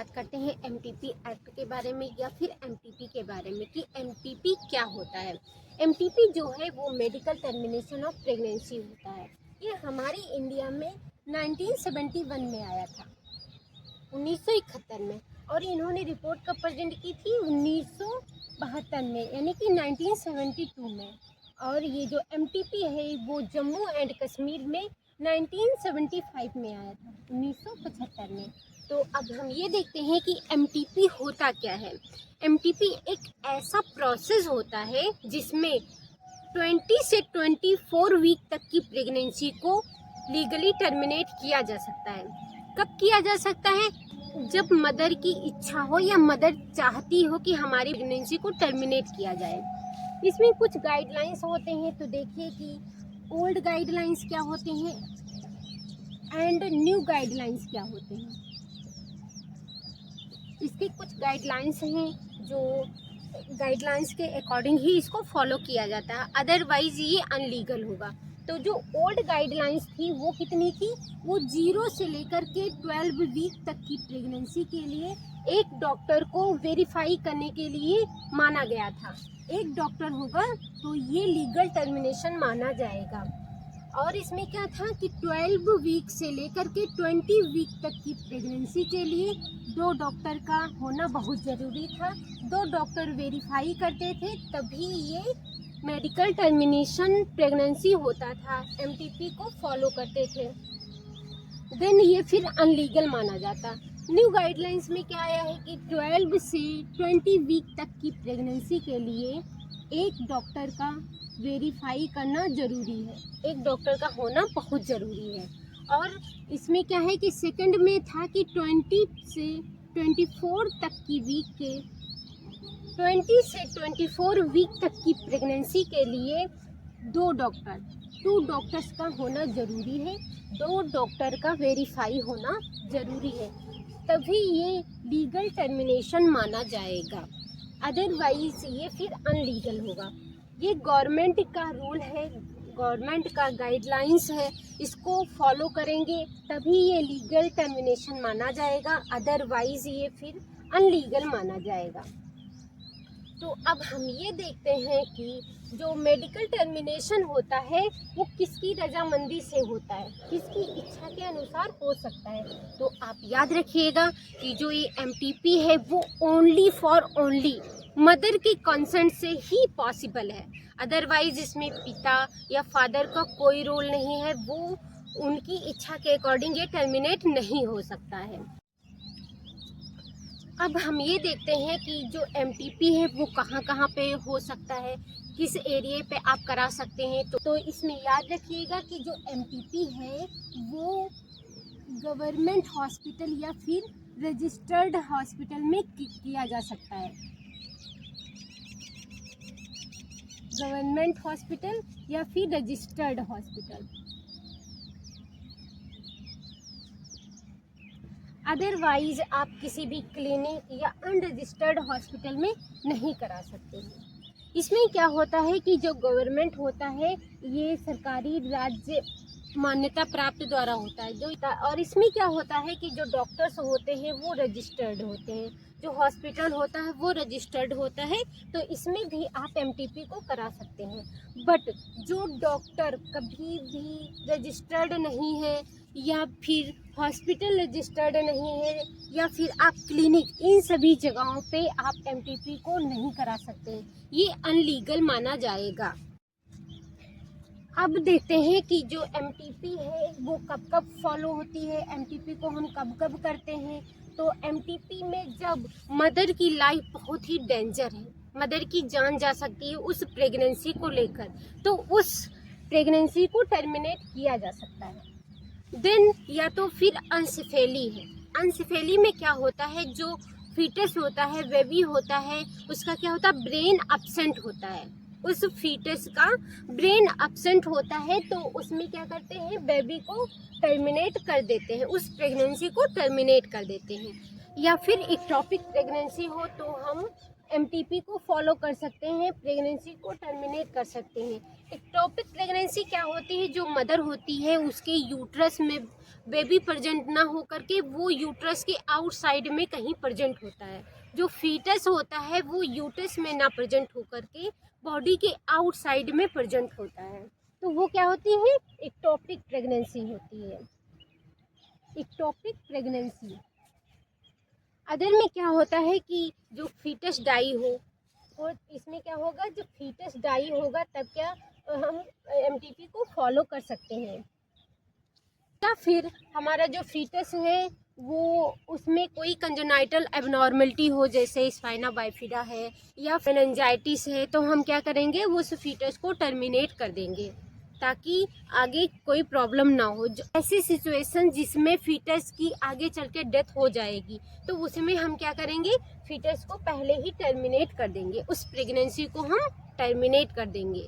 बात करते हैं एमटीपी एक्ट के बारे में या फिर एमटीपी के बारे में कि एमटीपी क्या होता है। एमटीपी जो है वो मेडिकल टर्मिनेशन ऑफ प्रेगनेंसी होता है। ये हमारी इंडिया में 1971 में आया था, 1971 में, और इन्होंने रिपोर्ट कब प्रेजेंट की थी 1972 में, यानी कि 1972 में। और ये जो एमटीपी है वो जम्मू एंड कश्मीर में 1975 में आया था, 1975 में। तो अब हम ये देखते हैं कि एमटीपी होता क्या है। एमटीपी एक ऐसा प्रोसेस होता है जिसमें 20 से 24 वीक तक की प्रेगनेंसी को लीगली टर्मिनेट किया जा सकता है। कब किया जा सकता है? जब मदर की इच्छा हो या मदर चाहती हो कि हमारी प्रेगनेंसी को टर्मिनेट किया जाए। इसमें कुछ गाइडलाइंस होते हैं, तो देखिए कि ओल्ड गाइडलाइंस क्या होते हैं एंड न्यू गाइडलाइंस क्या होते हैं। इसके कुछ गाइडलाइंस हैं जो गाइडलाइंस के अकॉर्डिंग ही इसको फॉलो किया जाता है, अदरवाइज ये अनलीगल होगा। तो जो ओल्ड गाइडलाइंस थी वो कितनी थी? वो 0 से लेकर के 12 वीक तक की प्रेगनेंसी के लिए एक डॉक्टर को वेरीफाई करने के लिए माना गया था। एक डॉक्टर होगा तो ये लीगल टर्मिनेशन माना जाएगा। और इसमें क्या था कि 12 वीक से लेकर के 20 वीक तक की प्रेगनेंसी के लिए 2 डॉक्टर का होना बहुत ज़रूरी था। 2 डॉक्टर वेरीफाई करते थे तभी ये मेडिकल टर्मिनेशन प्रेगनेंसी होता था, एमटीपी को फॉलो करते थे। देन ये फिर अनलीगल माना जाता। न्यू गाइडलाइंस में क्या आया है कि 12 से 20 वीक तक की प्रेगनेंसी के लिए एक डॉक्टर का वेरीफाई करना ज़रूरी है, एक डॉक्टर का होना बहुत ज़रूरी है। और इसमें क्या है कि सेकंड में था कि 20 से 24 तक की वीक के 20 से 24 वीक तक की प्रेगनेंसी के लिए 2 डॉक्टर्स का होना ज़रूरी है, 2 डॉक्टर का वेरीफाई होना ज़रूरी है, तभी ये लीगल टर्मिनेशन माना जाएगा, अदरवाइज ये फिर अनलीगल होगा। ये गवर्नमेंट का रूल है, गवर्नमेंट का गाइडलाइंस है, इसको फॉलो करेंगे तभी ये लीगल टर्मिनेशन माना जाएगा, अदरवाइज ये फिर अनलीगल माना जाएगा। तो अब हम ये देखते हैं कि जो मेडिकल टर्मिनेशन होता है वो किसकी रजामंदी से होता है, किसकी इच्छा के अनुसार हो सकता है। तो आप याद रखिएगा कि जो ये एमटीपी है वो ओनली फॉर ओनली मदर के कंसेंट से ही पॉसिबल है, अदरवाइज इसमें पिता या फादर का कोई रोल नहीं है, वो उनकी इच्छा के अकॉर्डिंग ये टर्मिनेट नहीं हो सकता है। अब हम ये देखते हैं कि जो एमटीपी है वो कहाँ कहाँ पे हो सकता है, किस एरिया पे आप करा सकते हैं। तो इसमें याद रखिएगा कि जो एमटीपी है वो गवर्नमेंट हॉस्पिटल या फिर रजिस्टर्ड हॉस्पिटल में किया जा सकता है, गवर्नमेंट हॉस्पिटल या फिर रजिस्टर्ड हॉस्पिटल। अदरवाइज आप किसी भी क्लिनिक या अनरजिस्टर्ड हॉस्पिटल में नहीं करा सकते हैं। इसमें क्या होता है कि जो गवर्नमेंट होता है ये सरकारी राज्य मान्यता प्राप्त द्वारा होता है, और इसमें क्या होता है कि जो डॉक्टर्स होते हैं वो रजिस्टर्ड होते हैं, जो हॉस्पिटल होता है वो रजिस्टर्ड होता है, तो इसमें भी आप एमटीपी को करा सकते हैं। बट जो डॉक्टर कभी भी रजिस्टर्ड नहीं है या फिर हॉस्पिटल रजिस्टर्ड नहीं है या फिर आप क्लिनिक, इन सभी जगहों पे आप एमटीपी को नहीं करा सकते, ये अनलीगल माना जाएगा। अब देखते हैं कि जो एमटीपी है वो कब कब फॉलो होती है, एमटीपी को हम कब कब करते हैं। तो एमटीपी में जब मदर की लाइफ बहुत ही डेंजर है, मदर की जान जा सकती है उस प्रेगनेंसी को लेकर, तो उस प्रेगनेंसी को टर्मिनेट किया जा सकता है। देन या तो फिर अनसिफेली है। अनसिफेली में क्या होता है, जो फीटस होता है, बेबी होता है, उसका क्या होता है, ब्रेन अपसेंट होता है, उस फीटस का ब्रेन अपसेंट होता है, तो उसमें क्या करते हैं, बेबी को टर्मिनेट कर देते हैं, उस प्रेगनेंसी को टर्मिनेट कर देते हैं। या फिर इक्टोपिक प्रेगनेंसी हो तो हम एमटीपी को फॉलो कर सकते हैं, प्रेगनेंसी को टर्मिनेट कर सकते हैं। इक्टोपिक प्रेगनेंसी क्या होती है, जो मदर होती है उसके यूट्रस में बेबी प्रेजेंट ना हो करके वो यूट्रस के आउटसाइड में कहीं प्रेजेंट होता है। जो फीटस होता है वो यूट्रस में ना प्रेजेंट हो करके बॉडी के आउटसाइड में प्रेजेंट होता है। तो वो क्या होती है? एक्टोपिक प्रेगनेंसी होती है। Ectopic pregnancy. अदर में क्या होता है कि जो फीटस डाई हो, और इसमें क्या होगा, जब फीटस डाई होगा तब क्या हम एमटीपी को फॉलो कर सकते हैं, या फिर हमारा जो फीटस है वो उसमें कोई कंजेनाइटल एबनॉर्मलिटी हो, जैसे स्पाइना बाइफिडा है या मेनिंजाइटिस है, तो हम क्या करेंगे, वो उस फीटस को टर्मिनेट कर देंगे ताकि आगे कोई प्रॉब्लम ना हो। ऐसी सिचुएशन जिसमें फीटस की आगे चल के डेथ हो जाएगी, तो उसमें हम क्या करेंगे, फीटस को पहले ही टर्मिनेट कर देंगे, उस प्रेगनेंसी को हम टर्मिनेट कर देंगे।